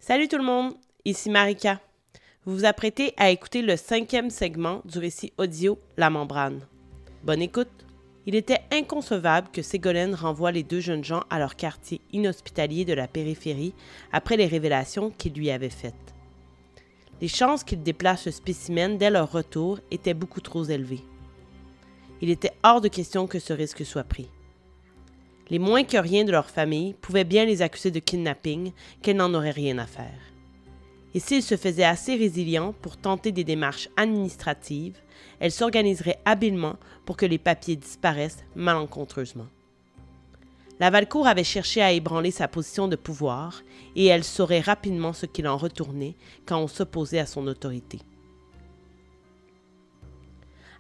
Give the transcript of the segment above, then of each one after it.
Salut tout le monde, ici Marika. Vous vous apprêtez à écouter le 5e segment du récit audio La Membrane. Bonne écoute! Il était inconcevable que Ségolène renvoie les deux jeunes gens à leur quartier inhospitalier de la périphérie après les révélations qu'ils lui avaient faites. Les chances qu'ils déplacent le spécimen dès leur retour étaient beaucoup trop élevées. Il était hors de question que ce risque soit pris. Les moins que rien de leur famille pouvaient bien les accuser de kidnapping, qu'elles n'en auraient rien à faire. Et s'ils se faisaient assez résilients pour tenter des démarches administratives, elles s'organiseraient habilement pour que les papiers disparaissent malencontreusement. La Valcour avait cherché à ébranler sa position de pouvoir, et elle saurait rapidement ce qu'il en retournait quand on s'opposait à son autorité.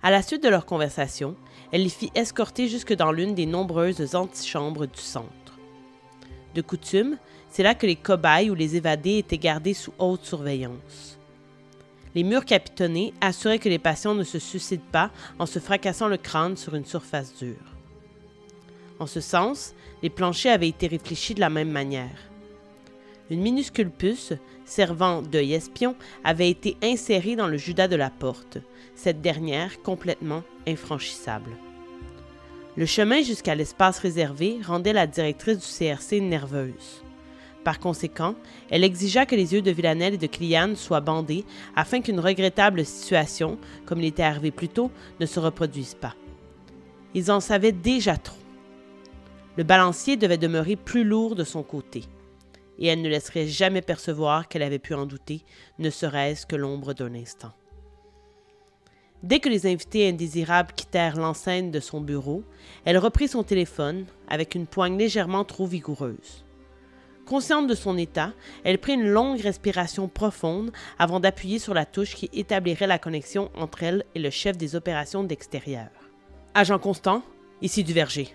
À la suite de leur conversation, elle les fit escorter jusque dans l'une des nombreuses antichambres du centre. De coutume, c'est là que les cobayes ou les évadés étaient gardés sous haute surveillance. Les murs capitonnés assuraient que les patients ne se suicident pas en se fracassant le crâne sur une surface dure. En ce sens, les planchers avaient été réfléchis de la même manière. Une minuscule puce, servant d'œil espion, avait été insérée dans le judas de la porte, cette dernière complètement infranchissable. Le chemin jusqu'à l'espace réservé rendait la directrice du CRC nerveuse. Par conséquent, elle exigea que les yeux de Villanelle et de Cliane soient bandés afin qu'une regrettable situation, comme il était arrivé plus tôt, ne se reproduise pas. Ils en savaient déjà trop. Le balancier devait demeurer plus lourd de son côté, et elle ne laisserait jamais percevoir qu'elle avait pu en douter, ne serait-ce que l'ombre d'un instant. Dès que les invités indésirables quittèrent l'enceinte de son bureau, elle reprit son téléphone avec une poigne légèrement trop vigoureuse. Consciente de son état, elle prit une longue respiration profonde avant d'appuyer sur la touche qui établirait la connexion entre elle et le chef des opérations d'extérieur. « Agent Constant, ici du Verger.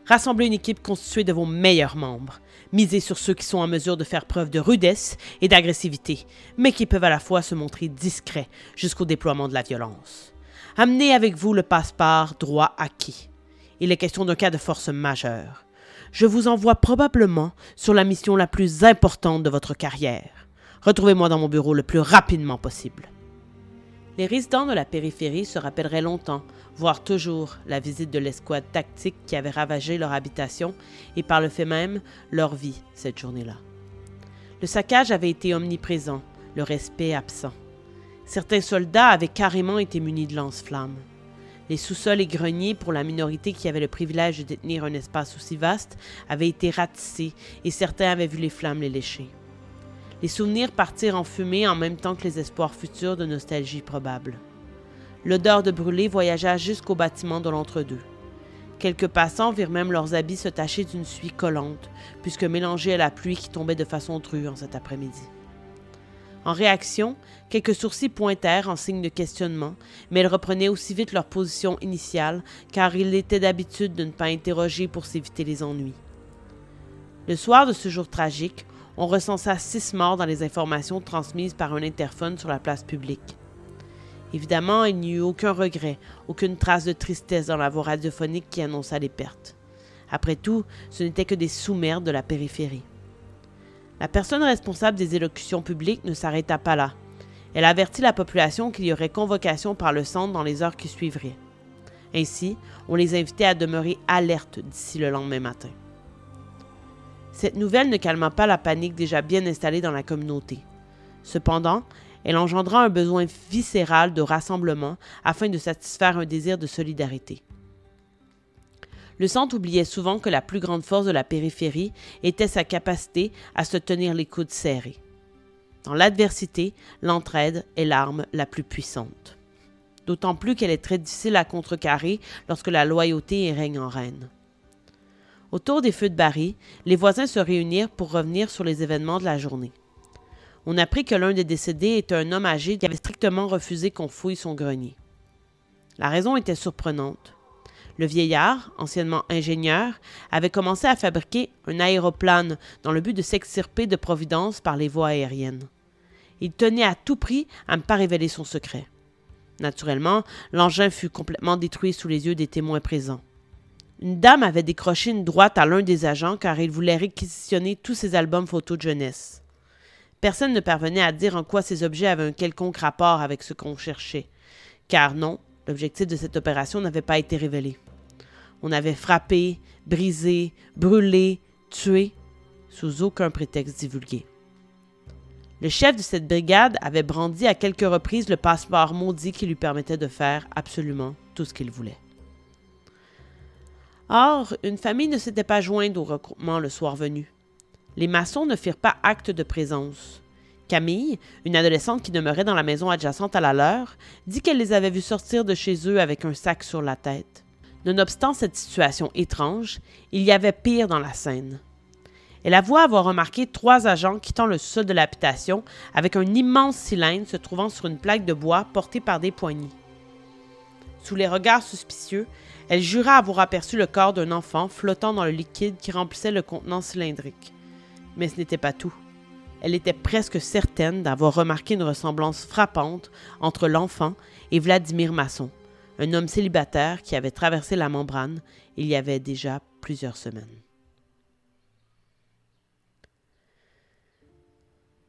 Rassemblez une équipe constituée de vos meilleurs membres. Misez sur ceux qui sont en mesure de faire preuve de rudesse et d'agressivité, mais qui peuvent à la fois se montrer discrets jusqu'au déploiement de la violence. Amenez avec vous le passeport droit acquis. Il est question d'un cas de force majeure. Je vous envoie probablement sur la mission la plus importante de votre carrière. Retrouvez-moi dans mon bureau le plus rapidement possible. » Les résidents de la périphérie se rappelleraient longtemps, voire toujours, la visite de l'escouade tactique qui avait ravagé leur habitation et par le fait même, leur vie cette journée-là. Le saccage avait été omniprésent, le respect absent. Certains soldats avaient carrément été munis de lance-flammes. Les sous-sols et greniers pour la minorité qui avait le privilège de détenir un espace aussi vaste avaient été ratissés et certains avaient vu les flammes les lécher. Les souvenirs partirent en fumée en même temps que les espoirs futurs de nostalgie probable. L'odeur de brûlé voyagea jusqu'au bâtiment de l'entre-deux. Quelques passants virent même leurs habits se tacher d'une suie collante, puisque mélangée à la pluie qui tombait de façon drue en cet après-midi. En réaction, quelques sourcils pointèrent en signe de questionnement, mais elles reprenaient aussi vite leur position initiale, car il était d'habitude de ne pas interroger pour s'éviter les ennuis. Le soir de ce jour tragique, on recensa 6 morts dans les informations transmises par un interphone sur la place publique. Évidemment, il n'y eut aucun regret, aucune trace de tristesse dans la voix radiophonique qui annonça les pertes. Après tout, ce n'étaient que des sous-merdes de la périphérie. La personne responsable des élocutions publiques ne s'arrêta pas là. Elle avertit la population qu'il y aurait convocation par le centre dans les heures qui suivraient. Ainsi, on les invitait à demeurer alertes d'ici le lendemain matin. Cette nouvelle ne calma pas la panique déjà bien installée dans la communauté. Cependant, elle engendra un besoin viscéral de rassemblement afin de satisfaire un désir de solidarité. Le centre oubliait souvent que la plus grande force de la périphérie était sa capacité à se tenir les coudes serrés. Dans l'adversité, l'entraide est l'arme la plus puissante. D'autant plus qu'elle est très difficile à contrecarrer lorsque la loyauté règne en reine. Autour des feux de Barry, les voisins se réunirent pour revenir sur les événements de la journée. On apprit que l'un des décédés était un homme âgé qui avait strictement refusé qu'on fouille son grenier. La raison était surprenante. Le vieillard, anciennement ingénieur, avait commencé à fabriquer un aéroplane dans le but de s'extirper de Providence par les voies aériennes. Il tenait à tout prix à ne pas révéler son secret. Naturellement, l'engin fut complètement détruit sous les yeux des témoins présents. Une dame avait décroché une droite à l'un des agents car il voulait réquisitionner tous ses albums photos de jeunesse. Personne ne parvenait à dire en quoi ces objets avaient un quelconque rapport avec ce qu'on cherchait, car non, l'objectif de cette opération n'avait pas été révélé. On avait frappé, brisé, brûlé, tué, sous aucun prétexte divulgué. Le chef de cette brigade avait brandi à quelques reprises le passeport maudit qui lui permettait de faire absolument tout ce qu'il voulait. Or, une famille ne s'était pas jointe au regroupement le soir venu. Les maçons ne firent pas acte de présence. Camille, une adolescente qui demeurait dans la maison adjacente à la leur, dit qu'elle les avait vus sortir de chez eux avec un sac sur la tête. Nonobstant cette situation étrange, il y avait pire dans la scène. Elle avoua avoir remarqué 3 agents quittant le sol de l'habitation avec un immense cylindre se trouvant sur une plaque de bois portée par des poignées. Sous les regards suspicieux, elle jura avoir aperçu le corps d'un enfant flottant dans le liquide qui remplissait le contenant cylindrique. Mais ce n'était pas tout. Elle était presque certaine d'avoir remarqué une ressemblance frappante entre l'enfant et Vladimir Masson, un homme célibataire qui avait traversé la membrane il y avait déjà plusieurs semaines.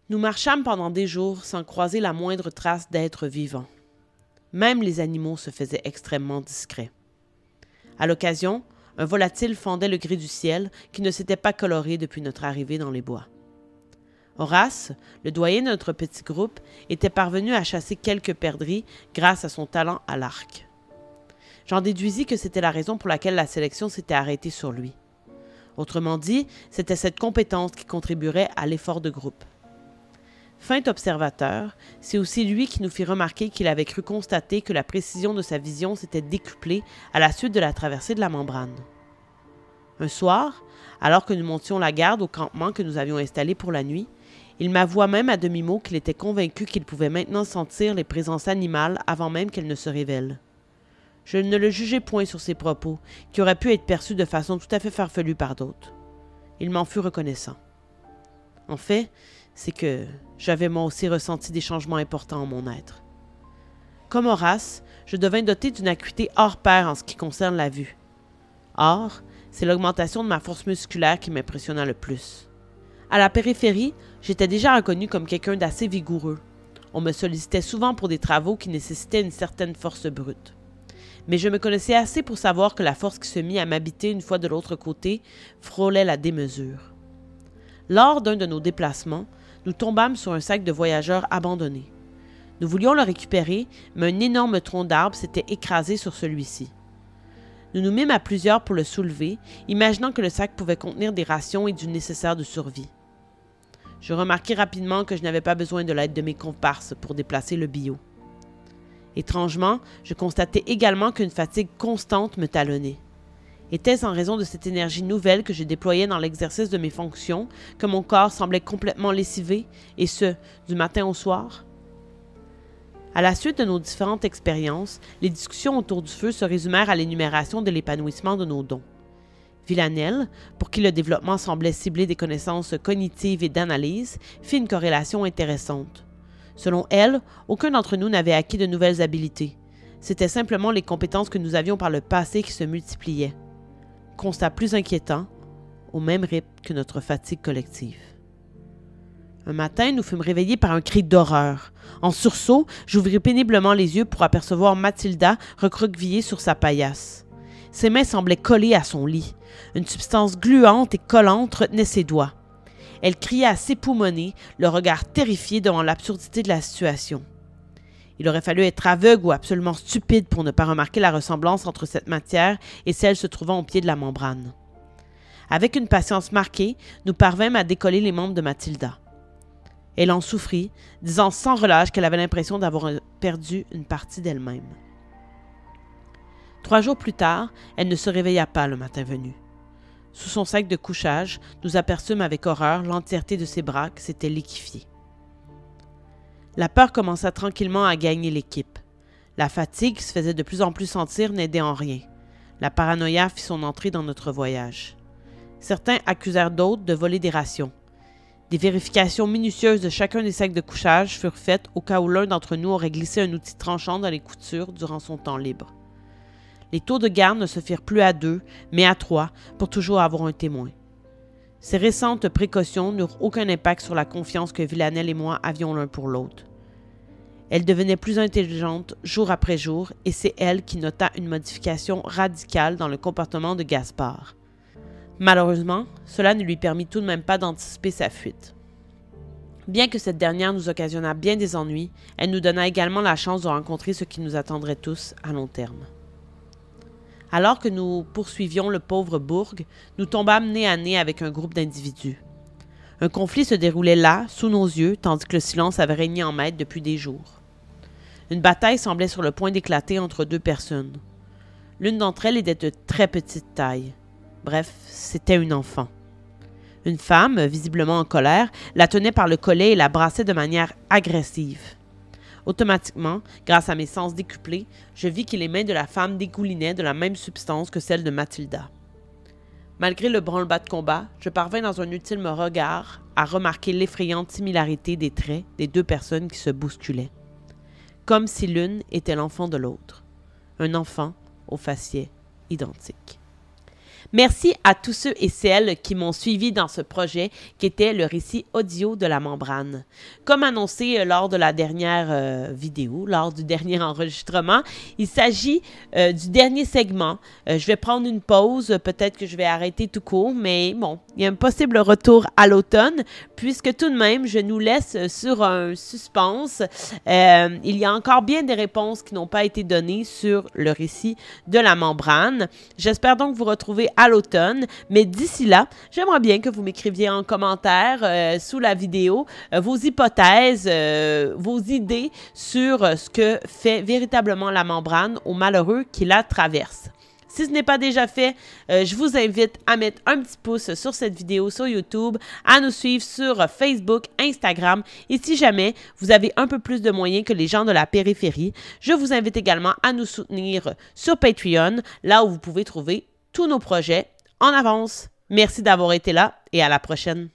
Nous marchâmes pendant des jours sans croiser la moindre trace d'êtres vivants. Même les animaux se faisaient extrêmement discrets. À l'occasion, un volatile fendait le gris du ciel qui ne s'était pas coloré depuis notre arrivée dans les bois. Horace, le doyen de notre petit groupe, était parvenu à chasser quelques perdrix grâce à son talent à l'arc. J'en déduisis que c'était la raison pour laquelle la sélection s'était arrêtée sur lui. Autrement dit, c'était cette compétence qui contribuerait à l'effort de groupe. Fin observateur, c'est aussi lui qui nous fit remarquer qu'il avait cru constater que la précision de sa vision s'était décuplée à la suite de la traversée de la membrane. Un soir, alors que nous montions la garde au campement que nous avions installé pour la nuit, il m'avoua même à demi-mot qu'il était convaincu qu'il pouvait maintenant sentir les présences animales avant même qu'elles ne se révèlent. Je ne le jugeai point sur ses propos, qui auraient pu être perçus de façon tout à fait farfelue par d'autres. Il m'en fut reconnaissant. En fait, c'est que j'avais moi aussi ressenti des changements importants en mon être. Comme Horace, je devins doté d'une acuité hors pair en ce qui concerne la vue. Or, c'est l'augmentation de ma force musculaire qui m'impressionna le plus. À la périphérie, j'étais déjà reconnu comme quelqu'un d'assez vigoureux. On me sollicitait souvent pour des travaux qui nécessitaient une certaine force brute. Mais je me connaissais assez pour savoir que la force qui se mit à m'habiter une fois de l'autre côté frôlait la démesure. Lors d'un de nos déplacements, nous tombâmes sur un sac de voyageurs abandonné. Nous voulions le récupérer, mais un énorme tronc d'arbre s'était écrasé sur celui-ci. Nous nous mîmes à plusieurs pour le soulever, imaginant que le sac pouvait contenir des rations et du nécessaire de survie. Je remarquai rapidement que je n'avais pas besoin de l'aide de mes comparses pour déplacer le billot. Étrangement, je constatai également qu'une fatigue constante me talonnait. Était-ce en raison de cette énergie nouvelle que je déployais dans l'exercice de mes fonctions que mon corps semblait complètement lessivé, et ce, du matin au soir? À la suite de nos différentes expériences, les discussions autour du feu se résumèrent à l'énumération de l'épanouissement de nos dons. Villanelle, pour qui le développement semblait cibler des connaissances cognitives et d'analyse, fit une corrélation intéressante. Selon elle, aucun d'entre nous n'avait acquis de nouvelles habiletés. C'étaient simplement les compétences que nous avions par le passé qui se multipliaient. Constat plus inquiétant, au même rythme que notre fatigue collective. Un matin, nous fûmes réveillés par un cri d'horreur. En sursaut, j'ouvris péniblement les yeux pour apercevoir Mathilda recroquevillée sur sa paillasse. Ses mains semblaient collées à son lit. Une substance gluante et collante retenait ses doigts. Elle criait à s'époumoner, le regard terrifié devant l'absurdité de la situation. Il aurait fallu être aveugle ou absolument stupide pour ne pas remarquer la ressemblance entre cette matière et celle se trouvant au pied de la membrane. Avec une patience marquée, nous parvînmes à décoller les membres de Mathilda. Elle en souffrit, disant sans relâche qu'elle avait l'impression d'avoir perdu une partie d'elle-même. 3 jours plus tard, elle ne se réveilla pas le matin venu. Sous son sac de couchage, nous aperçûmes avec horreur l'entièreté de ses bras qui s'étaient liquéfiés. La peur commença tranquillement à gagner l'équipe. La fatigue qui se faisait de plus en plus sentir n'aidait en rien. La paranoïa fit son entrée dans notre voyage. Certains accusèrent d'autres de voler des rations. Des vérifications minutieuses de chacun des sacs de couchage furent faites au cas où l'un d'entre nous aurait glissé un outil tranchant dans les coutures durant son temps libre. Les tours de garde ne se firent plus à 2, mais à 3, pour toujours avoir un témoin. Ces récentes précautions n'eurent aucun impact sur la confiance que Villanelle et moi avions l'un pour l'autre. Elle devenait plus intelligente jour après jour et c'est elle qui nota une modification radicale dans le comportement de Gaspard. Malheureusement, cela ne lui permit tout de même pas d'anticiper sa fuite. Bien que cette dernière nous occasionnât bien des ennuis, elle nous donna également la chance de rencontrer ce qui nous attendrait tous à long terme. Alors que nous poursuivions le pauvre Bourg, nous tombâmes nez à nez avec un groupe d'individus. Un conflit se déroulait là, sous nos yeux, tandis que le silence avait régné en maître depuis des jours. Une bataille semblait sur le point d'éclater entre deux personnes. L'une d'entre elles était de très petite taille. Bref, c'était une enfant. Une femme, visiblement en colère, la tenait par le collet et la brassait de manière agressive. Automatiquement, grâce à mes sens décuplés, je vis que les mains de la femme dégoulinaient de la même substance que celles de Mathilda. Malgré le branle-bas de combat, je parvins dans un ultime regard à remarquer l'effrayante similarité des traits des deux personnes qui se bousculaient. Comme si l'une était l'enfant de l'autre. Un enfant au faciès identique. Merci à tous ceux et celles qui m'ont suivi dans ce projet qui était le récit audio de la membrane. Comme annoncé lors de la dernière vidéo, lors du dernier enregistrement, il s'agit du dernier segment. Je vais prendre une pause, peut-être que je vais arrêter tout court, mais bon, il y a un possible retour à l'automne, puisque tout de même, je nous laisse sur un suspense. Il y a encore bien des réponses qui n'ont pas été données sur le récit de la membrane. J'espère donc vous retrouver à l'automne, mais d'ici là, j'aimerais bien que vous m'écriviez en commentaire sous la vidéo vos hypothèses, vos idées sur ce que fait véritablement la membrane aux malheureux qui la traversent. Si ce n'est pas déjà fait, je vous invite à mettre un petit pouce sur cette vidéo sur YouTube, à nous suivre sur Facebook, Instagram et si jamais vous avez un peu plus de moyens que les gens de la périphérie, je vous invite également à nous soutenir sur Patreon, là où vous pouvez trouver tous nos projets en avance. Merci d'avoir été là et à la prochaine.